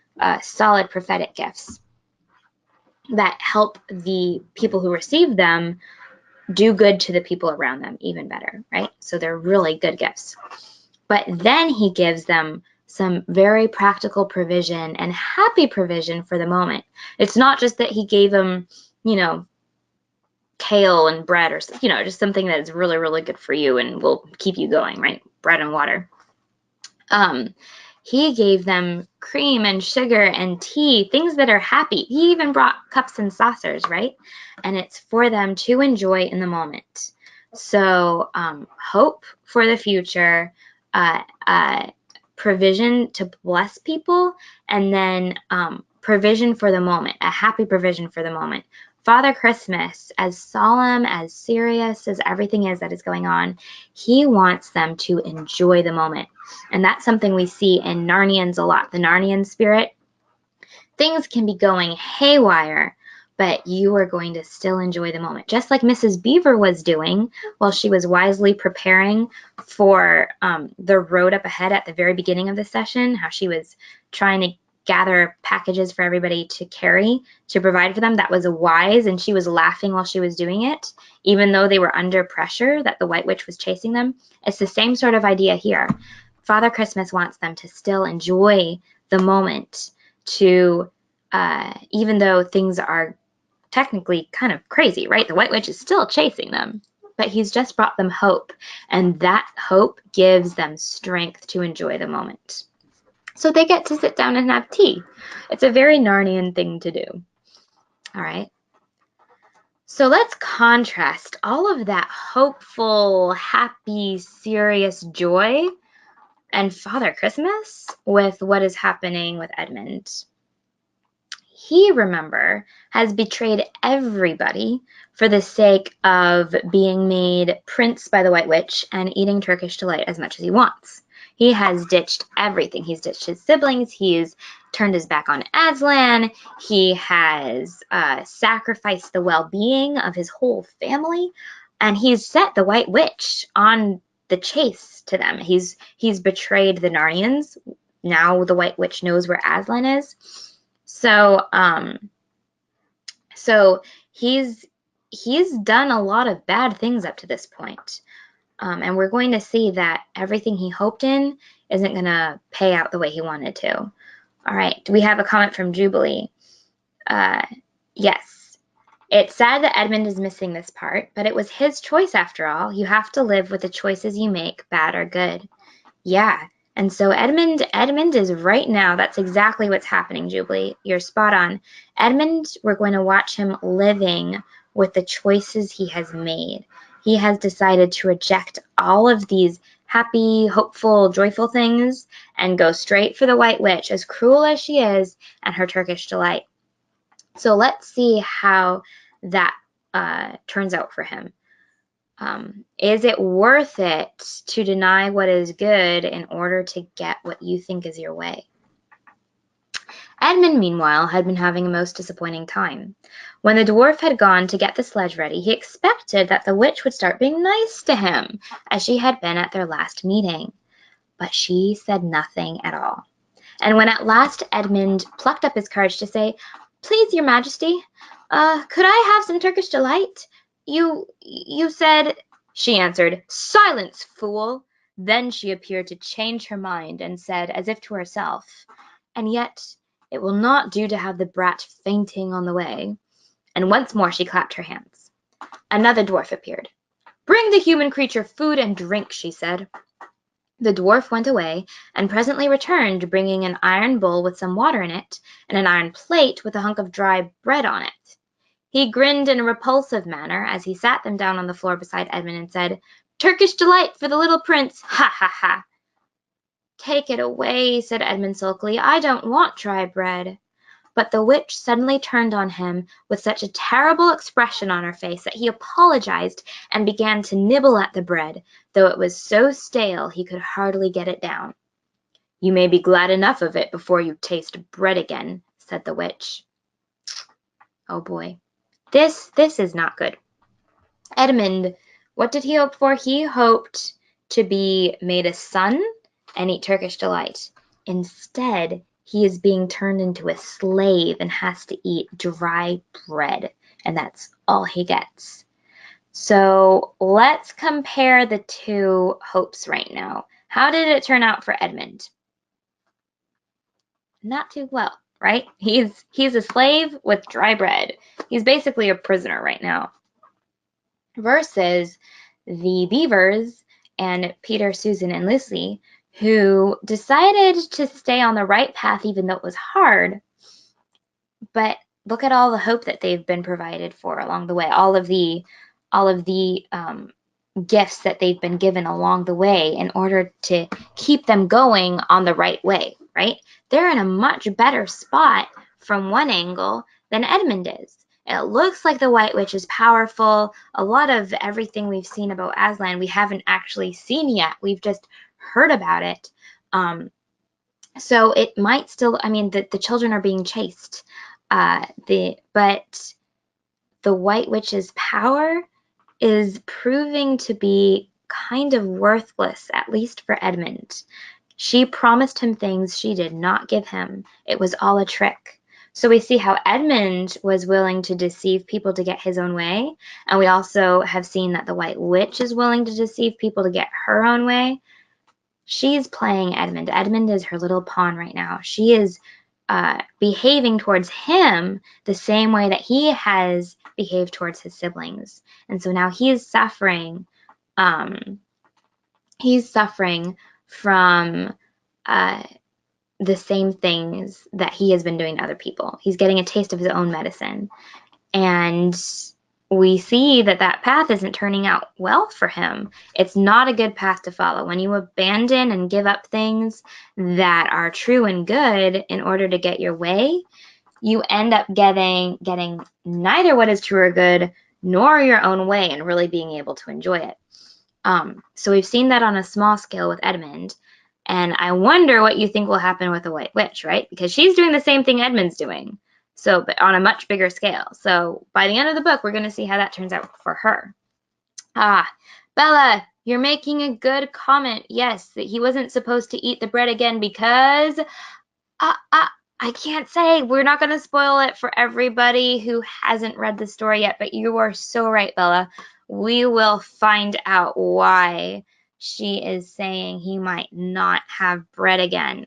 solid prophetic gifts that help the people who receive them do good to the people around them even better, right? So they're really good gifts. But then he gives them some very practical provision and happy provision for the moment. It's not just that he gave them, kale and bread, or, just something that is really, really good for you and will keep you going, right? Bread and water. He gave them cream and sugar and tea, things that are happy. He even brought cups and saucers, right? And it's for them to enjoy in the moment. So hope for the future, provision to bless people, and then provision for the moment, a happy provision for the moment. Father Christmas, as solemn, as serious as everything is that is going on, he wants them to enjoy the moment. And that's something we see in Narnians a lot. The Narnian spirit, things can be going haywire, but you are going to still enjoy the moment. Just like Mrs. Beaver was doing while she was wisely preparing for the road up ahead at the very beginning of the session, how she was trying to gather packages for everybody to carry, to provide for them. That was wise, and she was laughing while she was doing it, even though they were under pressure that the White Witch was chasing them. It's the same sort of idea here. Father Christmas wants them to still enjoy the moment, to even though things are technically kind of crazy, right? The White Witch is still chasing them, but he's just brought them hope, and that hope gives them strength to enjoy the moment. So they get to sit down and have tea. It's a very Narnian thing to do. All right. So let's contrast all of that hopeful, happy, serious joy and Father Christmas with what is happening with Edmund. He, remember, has betrayed everybody for the sake of being made prince by the White Witch and eating Turkish delight as much as he wants. He has ditched everything. He's ditched his siblings. He's turned his back on Aslan. He has sacrificed the well-being of his whole family, and he's set the White Witch on the chase to them. He's betrayed the Narnians. Now the White Witch knows where Aslan is. So he's done a lot of bad things up to this point. And we're going to see that everything he hoped in isn't going to pay out the way he wanted to. All right, we have a comment from Jubilee. Yes, it's sad that Edmund is missing this part, but it was his choice after all. You have to live with the choices you make, bad or good. Yeah, and so Edmund is right now, that's exactly what's happening, Jubilee. You're spot on. Edmund, we're going to watch him living with the choices he has made. He has decided to reject all of these happy, hopeful, joyful things and go straight for the White Witch, as cruel as she is, and her Turkish delight. So let's see how that turns out for him. Is it worth it to deny what is good in order to get what you think is your way? Edmund, meanwhile, had been having a most disappointing time. When the dwarf had gone to get the sledge ready, he expected that the witch would start being nice to him, as she had been at their last meeting. But she said nothing at all. And when at last Edmund plucked up his courage to say, "Please, your majesty, could I have some Turkish delight? You said—" She answered, "Silence, fool!" Then she appeared to change her mind and said, as if to herself, "And yet it will not do to have the brat fainting on the way." And once more she clapped her hands. Another dwarf appeared. "Bring the human creature food and drink," she said. The dwarf went away, and presently returned, bringing an iron bowl with some water in it, and an iron plate with a hunk of dry bread on it. He grinned in a repulsive manner as he sat them down on the floor beside Edmund and said, "Turkish delight for the little prince! Ha, ha, ha!" "Take it away," said Edmund sulkily. "I don't want dry bread." But the witch suddenly turned on him with such a terrible expression on her face that he apologized and began to nibble at the bread, though it was so stale he could hardly get it down. "You may be glad enough of it before you taste bread again," said the witch. Oh boy. This is not good. Edmund, what did he hope for? He hoped to be made a son and eat Turkish delight. Instead, he is being turned into a slave and has to eat dry bread, and that's all he gets. So let's compare the two hopes right now. How did it turn out for Edmund? Not too well, right? He's a slave with dry bread. He's basically a prisoner right now. Versus the Beavers and Peter, Susan, and Lucy, who decided to stay on the right path even though it was hard. But look at all the hope that they've been provided for along the way, all of the gifts that they've been given along the way in order to keep them going on the right way, right? They're in a much better spot from one angle than Edmund is. It looks like the White Witch is powerful. A lot of everything we've seen about Aslan we haven't actually seen yet. We've just heard about it. So it might still, I mean, the children are being chased. But the White Witch's power is proving to be kind of worthless, at least for Edmund. She promised him things she did not give him. It was all a trick. So we see how Edmund was willing to deceive people to get his own way, and we also have seen that the White Witch is willing to deceive people to get her own way. She's playing Edmund. Edmund is her little pawn right now. She is behaving towards him the same way that he has behaved towards his siblings. And so now he's suffering from the same things that he has been doing to other people. He's getting a taste of his own medicine. And we see that that path isn't turning out well for him. It's not a good path to follow. When you abandon and give up things that are true and good in order to get your way, you end up getting neither what is true or good nor your own way and really being able to enjoy it. So we've seen that on a small scale with Edmund, and I wonder what you think will happen with the White Witch, right? Because she's doing the same thing Edmund's doing, so but on a much bigger scale. So by the end of the book, we're going to see how that turns out for her. Bella, you're making a good comment. Yes, that he wasn't supposed to eat the bread again because I can't say. We're not going to spoil it for everybody who hasn't read the story yet, but you are so right, Bella. We will find out why she is saying he might not have bread again.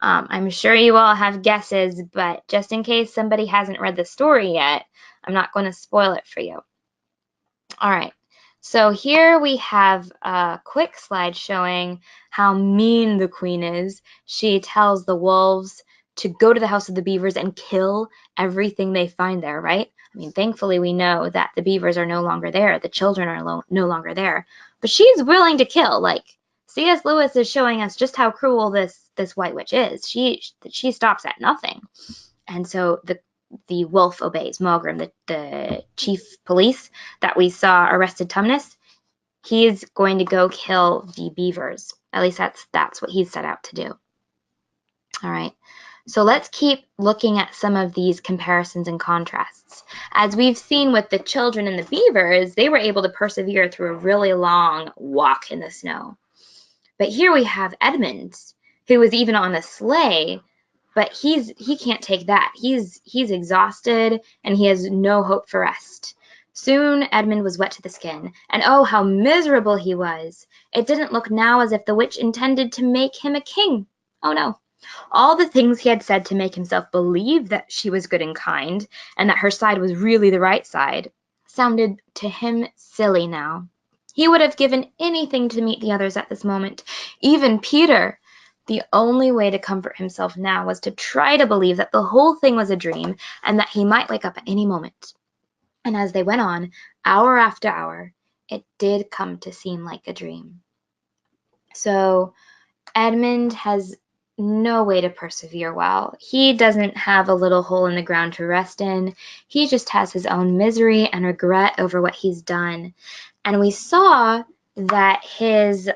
I'm sure you all have guesses, but just in case somebody hasn't read the story yet, I'm not going to spoil it for you. All right. So here we have a quick slide showing how mean the queen is. She tells the wolves to go to the house of the beavers and kill everything they find there, right? I mean, thankfully we know that the beavers are no longer there. The children are no longer there. But she's willing to kill. Like, C.S. Lewis is showing us just how cruel this White Witch is. She stops at nothing. And so the wolf obeys. Mulgrim, the chief police that we saw arrested Tumnus, he's going to go kill the beavers. At least that's what he's set out to do. All right. So let's keep looking at some of these comparisons and contrasts. As we've seen with the children and the beavers, they were able to persevere through a really long walk in the snow. But here we have Edmund, who was even on a sleigh, but he can't take that. He's exhausted and he has no hope for rest. Soon Edmund was wet to the skin, and oh, how miserable he was. It didn't look now as if the witch intended to make him a king. Oh no. All the things he had said to make himself believe that she was good and kind, and that her side was really the right side, sounded to him silly now. He would have given anything to meet the others at this moment, even Peter. The only way to comfort himself now was to try to believe that the whole thing was a dream and that he might wake up at any moment. And as they went on, hour after hour, it did come to seem like a dream. So Edmund has no way to persevere well. He doesn't have a little hole in the ground to rest in. He just has his own misery and regret over what he's done. And we saw that his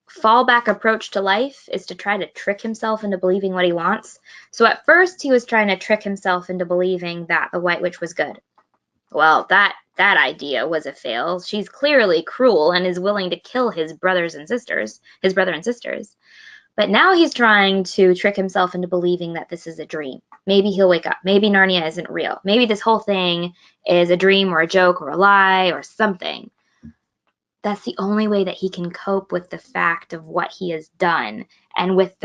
fallback approach to life is to try to trick himself into believing what he wants. So at first he was trying to trick himself into believing that the White Witch was good. Well, that idea was a fail. She's clearly cruel and is willing to kill his brother and sisters. But now he's trying to trick himself into believing that this is a dream. Maybe he'll wake up. Maybe Narnia isn't real. Maybe this whole thing is a dream or a joke or a lie or something. That's the only way that he can cope with the fact of what he has done and with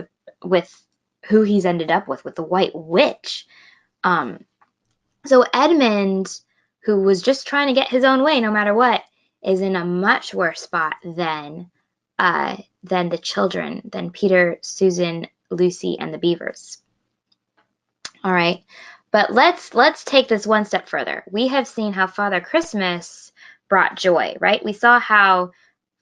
who he's ended up with the White Witch. So Edmund, who was just trying to get his own way no matter what, is in a much worse spot than the children, than Peter, Susan, Lucy, and the Beavers. All right, but let's take this one step further. We have seen how Father Christmas brought joy, right? We saw how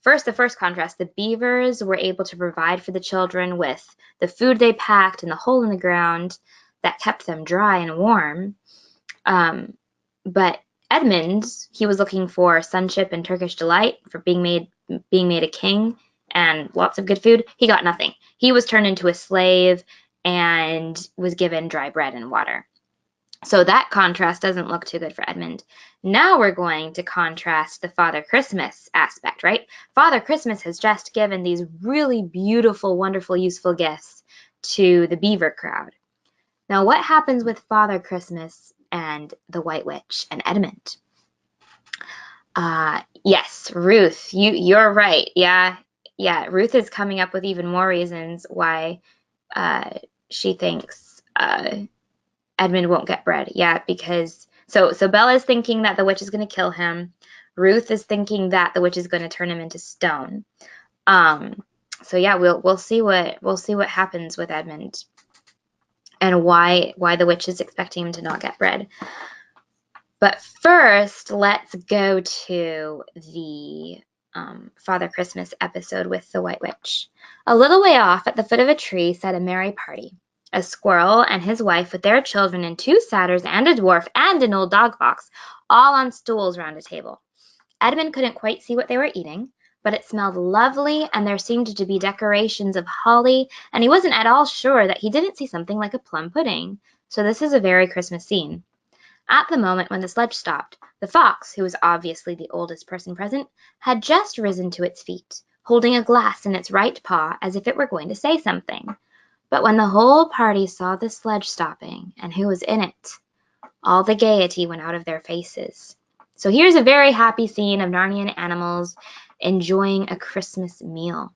the first contrast, the Beavers were able to provide for the children with the food they packed and the hole in the ground that kept them dry and warm. But Edmund, he was looking for sonship and Turkish delight, for being made a king and lots of good food. He got nothing. He was turned into a slave and was given dry bread and water. So that contrast doesn't look too good for Edmund. Now we're going to contrast the Father Christmas aspect, right? Father Christmas has just given these really beautiful, wonderful, useful gifts to the Beaver crowd. Now what happens with Father Christmas and the White Witch and Edmund? Yes, Ruth, you're right. Yeah, Ruth is coming up with even more reasons why she thinks Edmund won't get bread. Yeah, because so Bella is thinking that the witch is going to kill him. Ruth is thinking that the witch is going to turn him into stone. So yeah, we'll see what happens with Edmund and why the witch is expecting him to not get bread. But first, let's go to the Father Christmas episode with the White Witch. A little way off, at the foot of a tree, sat a merry party. A squirrel and his wife with their children and 2 satyrs and a dwarf and an old dog fox, all on stools round a table. Edmund couldn't quite see what they were eating, but it smelled lovely and there seemed to be decorations of holly, and he wasn't at all sure that he didn't see something like a plum pudding. So this is a very Christmas scene. At the moment when the sledge stopped, the fox, who was obviously the oldest person present, had just risen to its feet, holding a glass in its right paw as if it were going to say something. But when the whole party saw the sledge stopping and who was in it, all the gaiety went out of their faces. So here's a very happy scene of Narnian animals enjoying a Christmas meal.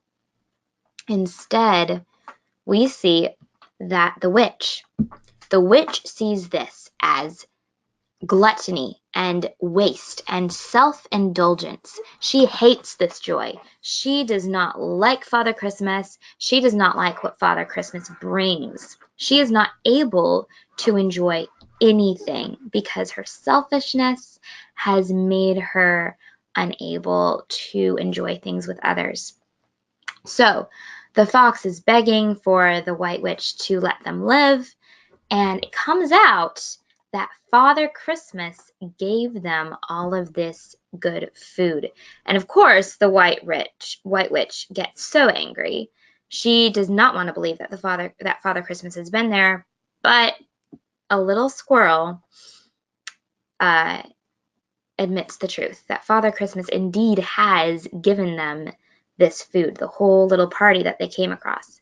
Instead, we see that the witch sees this as gluttony and waste and self-indulgence. She hates this joy. She does not like Father Christmas. She does not like what Father Christmas brings. She is not able to enjoy anything because her selfishness has made her unable to enjoy things with others. So the fox is begging for the White Witch to let them live, and it comes out that Father Christmas gave them all of this good food. And of course, the White Witch gets so angry. She does not want to believe that Father Christmas has been there, but a little squirrel admits the truth, that Father Christmas indeed has given them this food, the whole little party that they came across.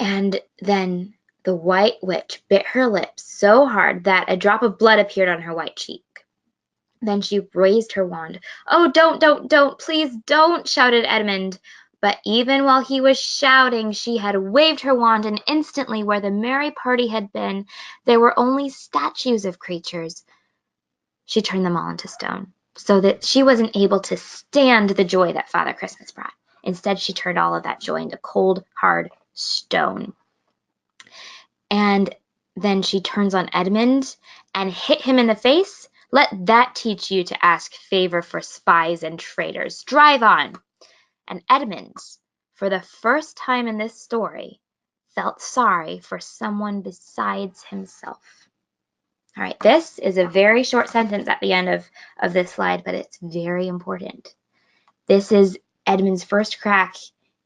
And then the White Witch bit her lips so hard that a drop of blood appeared on her white cheek. Then she raised her wand. "Oh, don't, please don't," shouted Edmund. But even while he was shouting, she had waved her wand, and instantly where the merry party had been, there were only statues of creatures. She turned them all into stone. so that she wasn't able to stand the joy that Father Christmas brought. Instead, she turned all of that joy into cold, hard stone. And then she turns on Edmund and hit him in the face. Let that teach you to ask favor for spies and traitors. Drive on. And Edmund, for the first time in this story, felt sorry for someone besides himself. All right, this is a very short sentence at the end of this slide, but it's very important. This is Edmund's first crack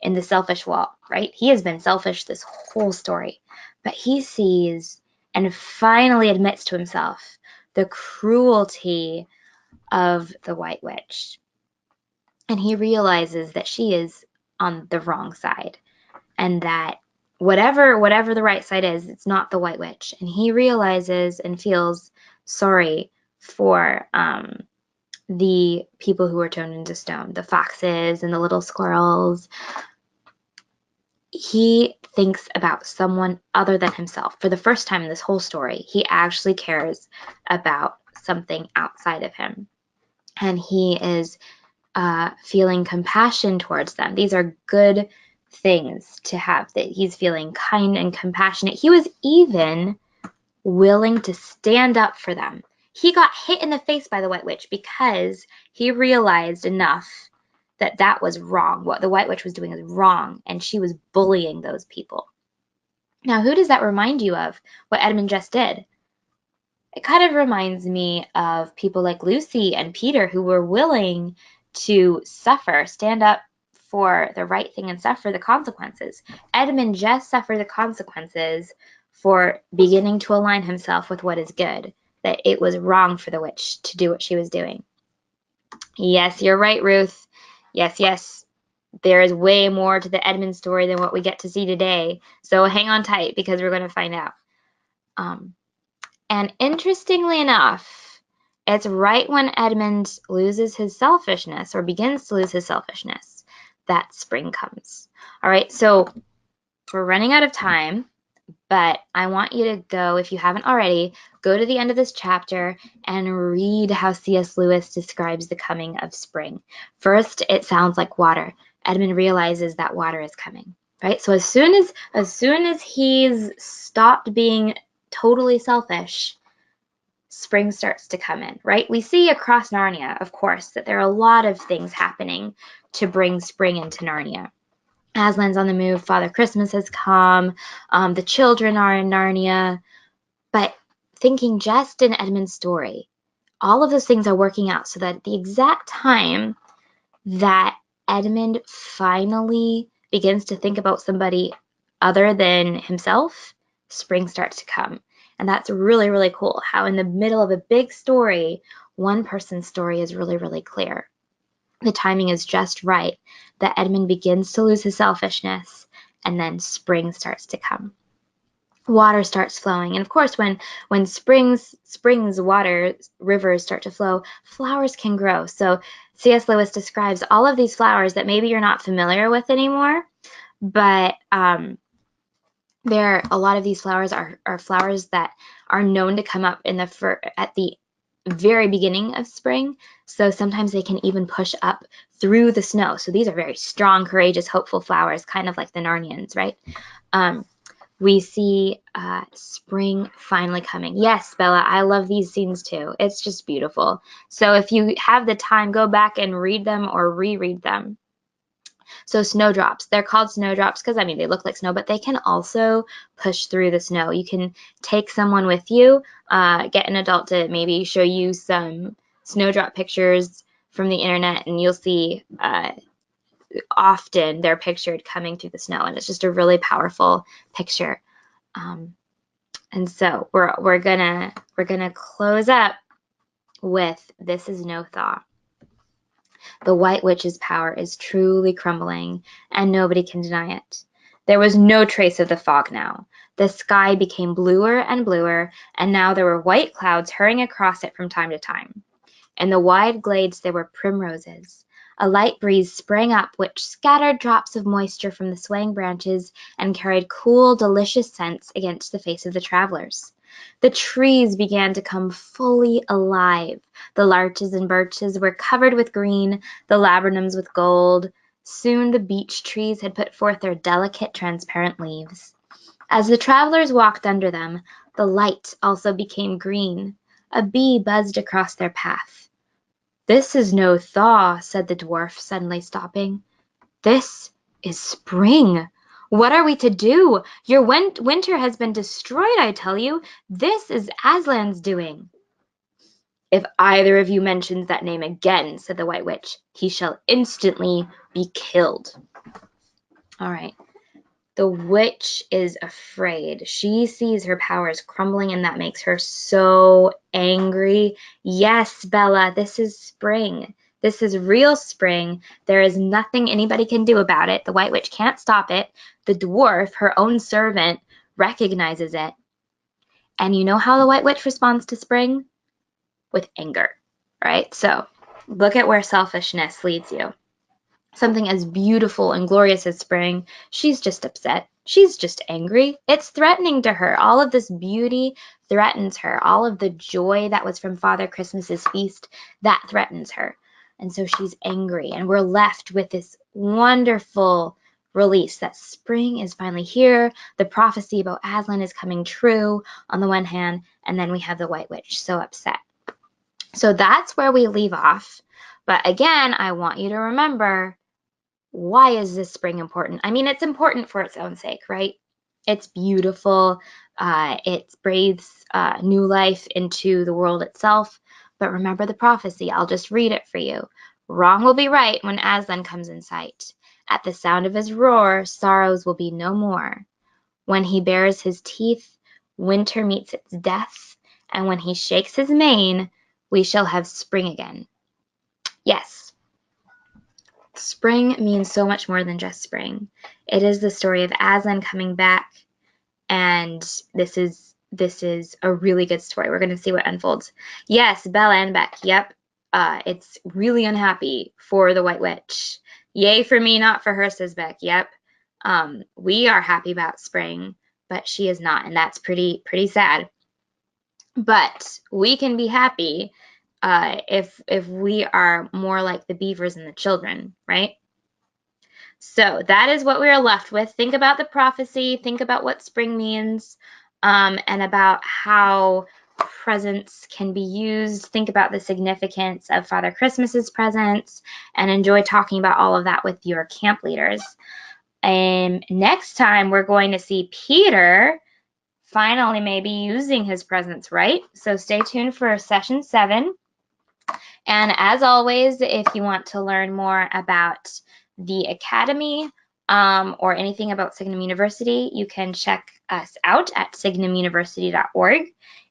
in the selfish wall, right? He has been selfish this whole story, but he sees and finally admits to himself the cruelty of the White Witch. And he realizes that she is on the wrong side, and that whatever the right side is, it's not the White Witch. And he realizes and feels sorry for the people who were turned into stone, the foxes and the little squirrels. He thinks about someone other than himself. For the first time in this whole story, he actually cares about something outside of him. And he is feeling compassion towards them. These are good things to have, that he's feeling kind and compassionate. He was even willing to stand up for them. He got hit in the face by the White Witch because he realized enough that that was wrong. What the White Witch was doing is wrong, and she was bullying those people. Now, who does that remind you of, what Edmund just did? It kind of reminds me of people like Lucy and Peter, who were willing to suffer, stand up for the right thing and suffer the consequences. Edmund just suffered the consequences for beginning to align himself with what is good, that it was wrong for the witch to do what she was doing. Yes, you're right, Ruth. Yes. There is way more to the Edmund story than what we get to see today. So hang on tight, because we're going to find out. And interestingly enough, it's right when Edmund loses his selfishness, or begins to lose his selfishness, that spring comes. All right, so we're running out of time, but I want you to go, if you haven't already, go to the end of this chapter and read how C.S. Lewis describes the coming of spring. First, it sounds like water. Edmund realizes that water is coming, right? So as soon as he's stopped being totally selfish, spring starts to come in, right? We see across Narnia, of course, that there are a lot of things happening to bring spring into Narnia. Aslan's on the move, Father Christmas has come, the children are in Narnia, but thinking just in Edmund's story, all of those things are working out so that at the exact time that Edmund finally begins to think about somebody other than himself, spring starts to come. And that's really, really cool, how in the middle of a big story, one person's story is really, really clear. The timing is just right, that Edmund begins to lose his selfishness, and then spring starts to come. Water starts flowing, and of course when springs, water, rivers start to flow, flowers can grow. So C.S. Lewis describes all of these flowers that maybe you're not familiar with anymore, but a lot of these flowers are flowers that are known to come up at the very beginning of spring. So sometimes they can even push up through the snow. So these are very strong, courageous, hopeful flowers, kind of like the Narnians, right? We see spring finally coming. Yes, Bella, I love these scenes too. It's just beautiful. So if you have the time, go back and read them or reread them. So snowdrops, they're called snowdrops because, I mean, they look like snow, but they can also push through the snow. You can take someone with you, get an adult to maybe show you some snowdrop pictures from the internet, and you'll see often they're pictured coming through the snow, and it's just a really powerful picture. And so we're gonna close up with "This is no thaw." The White Witch's power is truly crumbling, and nobody can deny it. There was no trace of the fog now. The sky became bluer and bluer, and now there were white clouds hurrying across it from time to time. In the wide glades there were primroses. A light breeze sprang up which scattered drops of moisture from the swaying branches and carried cool, delicious scents against the face of the travelers. The trees began to come fully alive. The larches and birches were covered with green, the laburnums with gold. Soon the beech trees had put forth their delicate, transparent leaves. As the travelers walked under them, the light also became green. A bee buzzed across their path. "This is no thaw," said the dwarf, suddenly stopping. "This is spring. What are we to do? Your winter has been destroyed, I tell you. This is Aslan's doing." "If either of you mentions that name again," said the White Witch, "he shall instantly be killed." All right. The witch is afraid. She sees her powers crumbling, and that makes her so angry. Yes, Bella, this is spring. This is real spring. There is nothing anybody can do about it. The White Witch can't stop it. The dwarf, her own servant, recognizes it. And you know how the White Witch responds to spring? With anger, right? So look at where selfishness leads you. Something as beautiful and glorious as spring, she's just upset. She's just angry. It's threatening to her. All of this beauty threatens her. All of the joy that was from Father Christmas's feast, that threatens her. And so she's angry. And we're left with this wonderful release that spring is finally here. The prophecy about Aslan is coming true on the one hand, and then we have the White Witch so upset. So that's where we leave off. But again, I want you to remember, why is this spring important? I mean, it's important for its own sake, right? It's beautiful. It breathes new life into the world itself. But remember the prophecy. I'll just read it for you. Wrong will be right when Aslan comes in sight. At the sound of his roar, sorrows will be no more. When he bares his teeth, winter meets its death. And when he shakes his mane, we shall have spring again. Yes. Spring means so much more than just spring. It is the story of Aslan coming back, and this is a really good story. We're going to see what unfolds. Yes, Bella and Beck. Yep. It's really unhappy for the White Witch. Yay for me, not for her, says Beck. Yep. We are happy about spring, but she is not, and that's pretty sad. But we can be happy if we are more like the beavers and the children, right? So that is what we are left with. Think about the prophecy, think about what spring means, and about how presents can be used. Think about the significance of Father Christmas's presents, and enjoy talking about all of that with your camp leaders. And next time we're going to see Peter finally maybe using his presents, right? So stay tuned for session 7. And as always, if you want to learn more about the Academy or anything about Signum University, you can check us out at signumuniversity.org.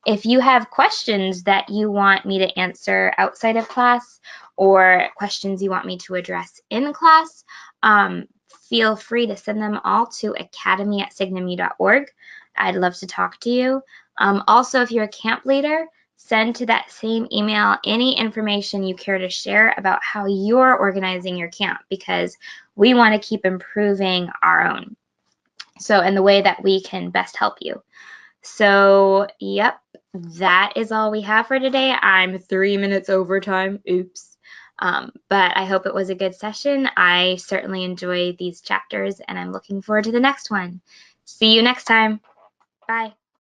If you have questions that you want me to answer outside of class or questions you want me to address in class, feel free to send them all to academy@signumu.org. I'd love to talk to you. Also, if you're a camp leader, send to that same email any information you care to share about how you're organizing your camp, because we want to keep improving our own. So, and the way that we can best help you. So, yep, that is all we have for today. I'm 3 minutes over time. Oops. But I hope it was a good session. I certainly enjoyed these chapters, and I'm looking forward to the next one. See you next time. Bye.